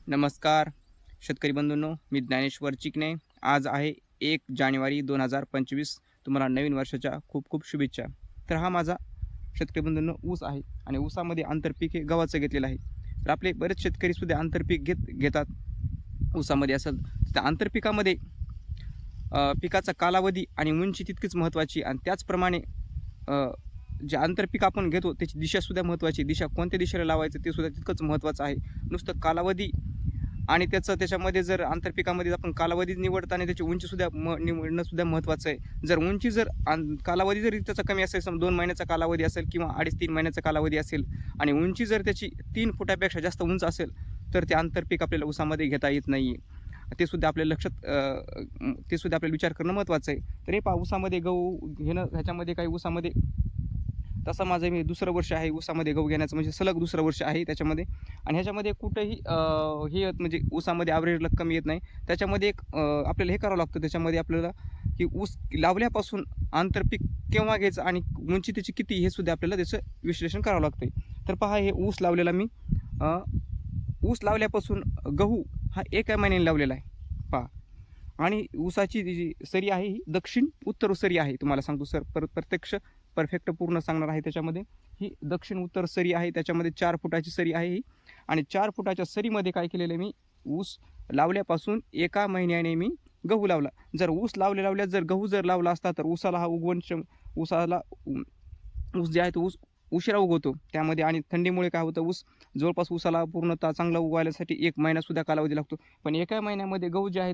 नमस्कार शेतकरी बंधूंनो, मी ज्ञानेश्वर चिकणे. आज आहे 1 जानेवारी 2025. तुम्हाला नवीन वर्षाच्या खूप खूप शुभेच्छा. तर हा माझा शेतकरी बंधूंनो ऊस आहे आणि ऊसामध्ये आंतरपीक हे गव्हाचं घेतलेलं आहे. तर आपले बरेच शेतकरीसुद्धा आंतरपीक घेतात. ऊसामध्ये असेल त्या आंतरपिकामध्ये पिकाचा कालावधी आणि उंची तितकीच महत्त्वाची आणि त्याचप्रमाणे जे आंतरपीक आपण घेतो त्याची दिशासुद्धा महत्त्वाची. दिशा कोणत्या दिशेला लावायचं ते सुद्धा तितकंच महत्त्वाचं आहे. नुसतं कालावधी आणि त्याच्यामध्ये जर आंतरपिकामध्ये आपण कालावधी निवडताना त्याची उंचीसुद्धा निवडणंसुद्धा महत्त्वाचं आहे. जर उंची जर कालावधी जरी त्याचा कमी असेल, समजा 2 महिन्याचा कालावधी असेल किंवा 2.5-3 महिन्याचा कालावधी असेल आणि उंची जर त्याची 3 फुटापेक्षा जास्त उंच असेल, तर ते आंतरपीक आपल्याला ऊसामध्ये घेता येत नाही आहे. ते सुद्धा आपल्या लक्षात ते सुद्धा आपल्याला विचार करणं महत्त्वाचं आहे. तर हे पहा, ऊसामध्ये गहू घेणं ह्याच्यामध्ये काही ऊसामध्ये तसं माझं मी दुसरं वर्ष आहे ऊसामध्ये गहू घेण्याचं, म्हणजे सलग दुसरं वर्ष आहे त्याच्यामध्ये. आणि ह्याच्यामध्ये कुठंही हे म्हणजे ऊसामध्ये ॲव्हरेज रक्कम येत नाही. त्याच्यामध्ये एक आपल्याला हे करावं लागतं त्याच्यामध्ये आपल्याला, की ऊस लावल्यापासून आंतरपीक केव्हा घ्यायचं आणि उंची त्याची किती हे सुद्धा आपल्याला त्याचं विश्लेषण करावं लागतं. तर पहा, हे ऊस लावलेला मी ऊस लावल्यापासून गहू हा एका महिन्याने लावलेला आहे पहा. आणि ऊसाची जी सरी आहे ही दक्षिण उत्तर सरी आहे. तुम्हाला सांगतो सर, प्रत्यक्ष परफेक्ट पूर्ण सांगणार आहे. त्याच्यामध्ये ही दक्षिण उत्तर सरी आहे. त्याच्यामध्ये 4 फुटाची सरी आहे ही. आणि 4 फुटाच्या सरीमध्ये काय केलेलं आहे, मी ऊस लावल्यापासून एका महिन्याने मी गहू लावला. जर ऊस लावल्या जर गहू जर लावला असता तर ऊसाला हा ऊसाला ऊस जे आहे तो उशिरा उगवतो त्यामध्ये. आणि थंडीमुळे काय होतं, जवळपास ऊसाला पूर्णतः चांगला उगवायसाठी 1 महिनासुद्धा कालावधी लागतो. पण एका महिन्यामध्ये गहू जे आहे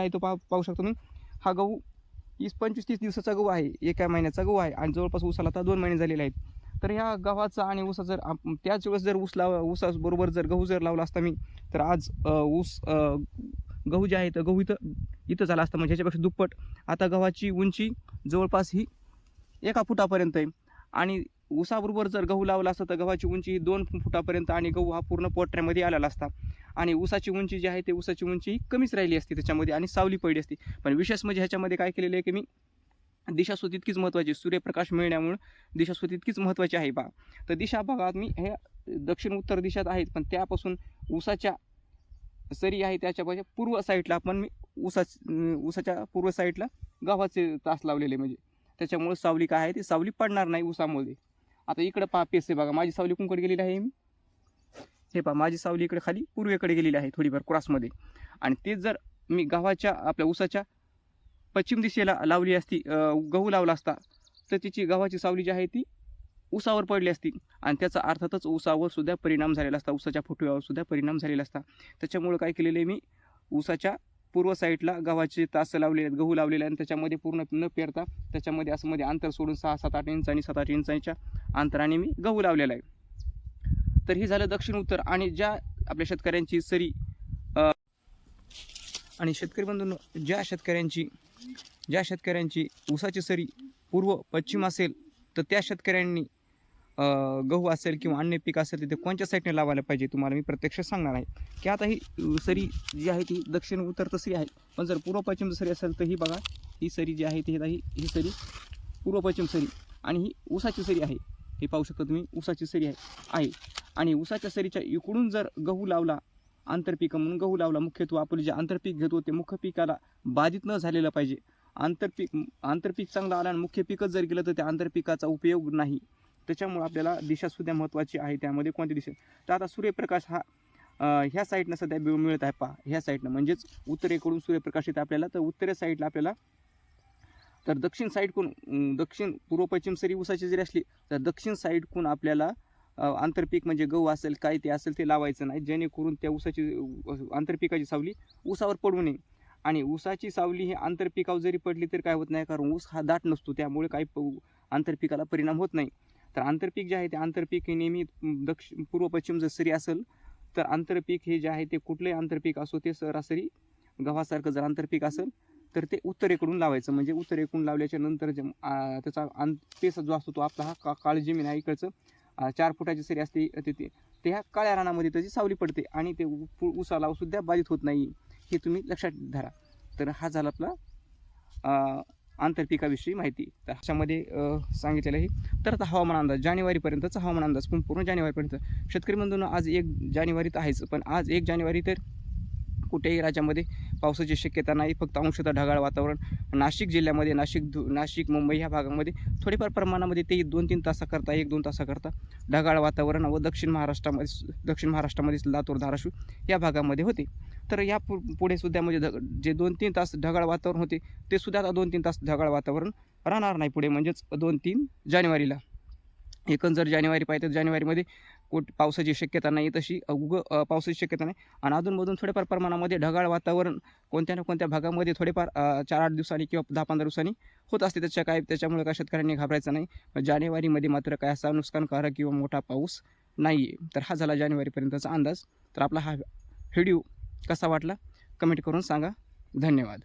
तो पाहू शकतो मी. हा गहू 25-30 दिवसाचा गहू आहे, एका महिन्याचा गहू आहे आणि जवळपास ऊसाला आता 2 महिने झालेले आहेत. तर ह्या गव्हाचा आणि ऊसा जर त्याच वेळेस जर ऊसाबरोबर जर गहू जर लावला असता मी, तर आज गहू जे आहे तर गहू इथं झाला असता, म्हणजे ह्याच्यापेक्षा दुप्पट. आता गव्हाची उंची जवळपास ही 1 फुटापर्यंत आहे. आणि ऊसाबरोबर जर गहू लावला असता तर गव्हाची उंची ही 2 फुटापर्यंत आणि गहू हा पूर्ण पोटऱ्यामध्ये आलेला असता. आणि ऊसाची उंची जी आहे ते ऊसाची उंची ही कमीच राहिली असती त्याच्यामध्ये आणि सावली पडली असती. पण विशेष म्हणजे ह्याच्यामध्ये काय केलेलं आहे, की मी दिशा तितकीच महत्त्वाची, सूर्यप्रकाश मिळण्यामुळे दिशा तितकीच महत्त्वाची आहे पहा. तर दिशा बघा, मी हे दक्षिण उत्तर दिशात आहेत, पण त्यापासून ऊसाच्या सरी आहे त्याच्या पूर्व साईडला आपण मी ऊसाच्या पूर्व साईडला गव्हाचे तास लावलेले, म्हणजे त्याच्यामुळे सावली काय आहे ती सावली पडणार नाही ऊसामध्ये. आता इकडं पहा, पेस आहे बघा, माझी सावली कुंकड गेलेली आहे. मी हे पहा, माझी सावली इकडे खाली पूर्वेकडे गेलेली आहे थोडीफार क्रॉसमध्ये. आणि तेच जर मी गव्हाच्या आपल्या ऊसाच्या पश्चिम दिशेला लावली असती, गहू लावला असता, तर तिची गव्हाची सावली जी आहे ती ऊसावर पडली असती आणि त्याचा अर्थातच ऊसावर सुद्धा परिणाम झालेला असता, ऊसाच्या फुटव्यावर सुद्धा परिणाम झालेला असता. त्याच्यामुळे काय केलेलं आहे, मी ऊसाच्या पूर्व साईडला गव्हाचे तास लावलेले आहेत, गहू लावलेले आहेत. आणि त्याच्यामध्ये पूर्ण न पेरता त्याच्यामध्ये असं मध्ये अंतर सोडून 6-7-8 इंच आणि 7-8 इंचाच्या अंतराने मी गहू लावलेला आहे. तर हे झालं दक्षिण उत्तर. आणि ज्या आपल्या शेतकऱ्यांची सरी आणि शेतकरी बंधूंनो, ज्या शेतकऱ्यांची ऊसाची सरी पूर्व पश्चिम असेल, तर त्या शेतकऱ्यांनी गहू असेल किंवा अन्य पीक असेल तर ते कोणत्या साईडने लावायला पाहिजे तुम्हाला मी प्रत्यक्ष सांगणार आहे. की आता ही सरी जी आहे ती दक्षिण उत्तर तर सरी आहे, पण जर पूर्व पश्चिम सरी असेल तर ही बघा, ही सरी जी आहे ती ही सरी पूर्व पश्चिम सरी आणि ही ऊसाची सरी आहे. हे पाहू शकता तुम्ही, ऊसाची सरी आहे. आणि ऊसाच्या सरीच्या इकडून जर गहू लावला, आंतरपीक म्हणून गहू लावला, मुख्यत्वे आपण जे आंतरपीक घेतो ते मुख्य पिकाला बाधित न झालेलं पाहिजे. आंतरपीक चांगलं आलं आणि मुख्य पिकच जर गेलं तर त्या आंतरपिकाचा उपयोग नाही. त्याच्यामुळे आपल्याला दिशासुद्धा महत्त्वाची आहे. त्यामध्ये कोणती दिशा, तर आता सूर्यप्रकाश हा ह्या साईडनं सध्या मिळत आहे पहा, ह्या साईडनं, म्हणजेच उत्तरेकडून सूर्यप्रकाश येतं आपल्याला. तर उत्तरे साईडला आपल्याला, तर दक्षिण साईडकडून, दक्षिण पूर्व पश्चिम सरी ऊसाची जरी असली तर दक्षिण साईडकडून आपल्याला आंतरपीक म्हणजे गहू असेल काय ते असेल ते लावायचं नाही, जेणेकरून त्या ऊसाची आंतरपिकाची सावली ऊसावर पडू नये. आणि ऊसाची सावली ही आंतरपिकावर जरी पडली तरी काय होत नाही, कारण ऊस हा दाट नसतो, त्यामुळे काही आंतरपिकाला परिणाम होत नाही. तर आंतरपीक जे आहे ते आंतरपीक हे नेहमी पूर्व पश्चिम जर सरी असेल तर आंतरपीक हे जे आहे ते कुठलंही आंतरपीक असो ते सरासरी गव्हासारखं जर आंतरपीक असेल तर ते उत्तरेकडून लावायचं. म्हणजे उत्तरेकडून लावल्याच्या नंतर त्याचा पेस जो असतो तो आपला हा काळी जमीन आहे, इकडचं 4 फुटाची सरी असते ते ह्या काळ्या रानामध्ये त्याची सावली पडते आणि ते ऊसाला सुद्धा बाधित होत नाही, हे तुम्ही लक्षात धरा. तर हा झाला आपला आंतरपिकाविषयी माहिती. तर अशामध्ये सांगितलेलं आहे. तर आता हवामान अंदाज जानेवारीपर्यंतचा हवामान अंदाज पूर्ण जानेवारीपर्यंत. शेतकरी बंधूंनो, आज 1 जानेवारी तर आहेच, पण आज 1 जानेवारी तर कुठेही राज्यामध्ये पावसाची शक्यता नाही. फक्त अंशतः ढगाळ वातावरण. नाशिक जिल्ह्यामध्ये नाशिक, मुंबई ह्या भागामध्ये थोडेफार प्रमाणामध्ये ते 2-3 तासाकरता 1-2 तासाकरता ढगाळ वातावरण व दक्षिण महाराष्ट्रामध्ये लातूर, धाराशिव या भागामध्ये होते. तर या पुढे सुद्धा म्हणजे जे 2-3 तास ढगाळ वातावरण होते ते सुद्धा आता 2-3 तास ढगाळ वातावरण राहणार नाही पुढे, म्हणजेच 2-3 जानेवारीला. एकूण जर जानेवारी पाहिजे तर जानेवारीमध्ये पावसाची शक्यता नाही, तशी पावसाची शक्यता नाही. आणि अधूनमधून थोड्याफार प्रमाणामध्ये ढगाळ वातावरण कोणत्या ना कोणत्या भागामध्ये थोडेफार 4-8 दिवसांनी किंवा 10-15 दिवसांनी होत असते. त्याच्यामुळे काय शेतकऱ्यांनी घाबरायचं नाही. जानेवारीमध्ये मात्र काय असा नुकसानकारक किंवा मोठा पाऊस नाही आहे. तर हा झाला जानेवारीपर्यंतचा अंदाज. तर आपला हा व्हिडिओ कसा वाटला कमेंट करून सांगा. धन्यवाद.